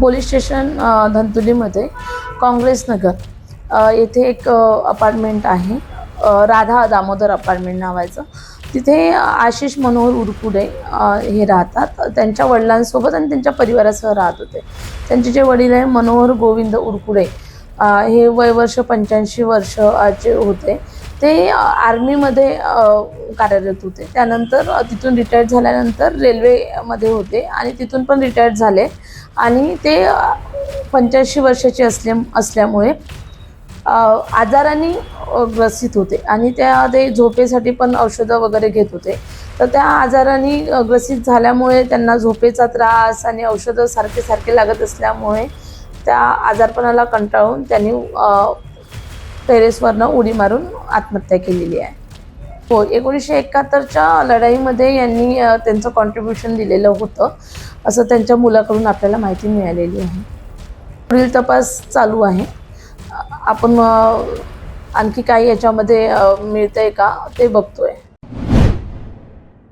Police station धंतुलीमध्ये Congress Nagar येथे एक apartment आहे, राधा दामोदर अपार्टमेंट नावाचं. तिथे आशिष मनोहर उरकुडे हे राहतात. त्यांच्या वडिलांसोबत आणि त्यांच्या परिवारासह राहत होते. त्यांचे जे वडील आहे मनोहर गोविंद उरकुडे, हे वयवर्ष 85 वर्षाचे होते. ते आर्मीमध्ये कार्यरत होते. त्यानंतर तिथून रिटायर्ड झाल्यानंतर रेल्वेमध्ये होते आणि तिथून पण रिटायर्ड झाले. आणि ते 85 वर्षाचे असल्यामुळे आजाराने ग्रसित होते आणि ते झोपेसाठी पण औषधं वगैरे घेत होते. तर त्या आजाराने ग्रसित झाल्यामुळे त्यांना झोपेचा त्रास आणि औषधं सारखे लागत असल्यामुळे त्या आजारपणाला कंटाळून त्यांनी टेरेसवरनं उडी मारून आत्महत्या केलेली आहे. हो, 1971च्या लढाईमध्ये यांनी त्यांचं कॉन्ट्रीब्युशन दिलेलं होतं, असं त्यांच्या मुलाकडून आपल्याला माहिती मिळालेली आहे. पुढील तपास चालू आहे. आपण आणखी काही याच्यामध्ये मिळतंय का ते बघतोय.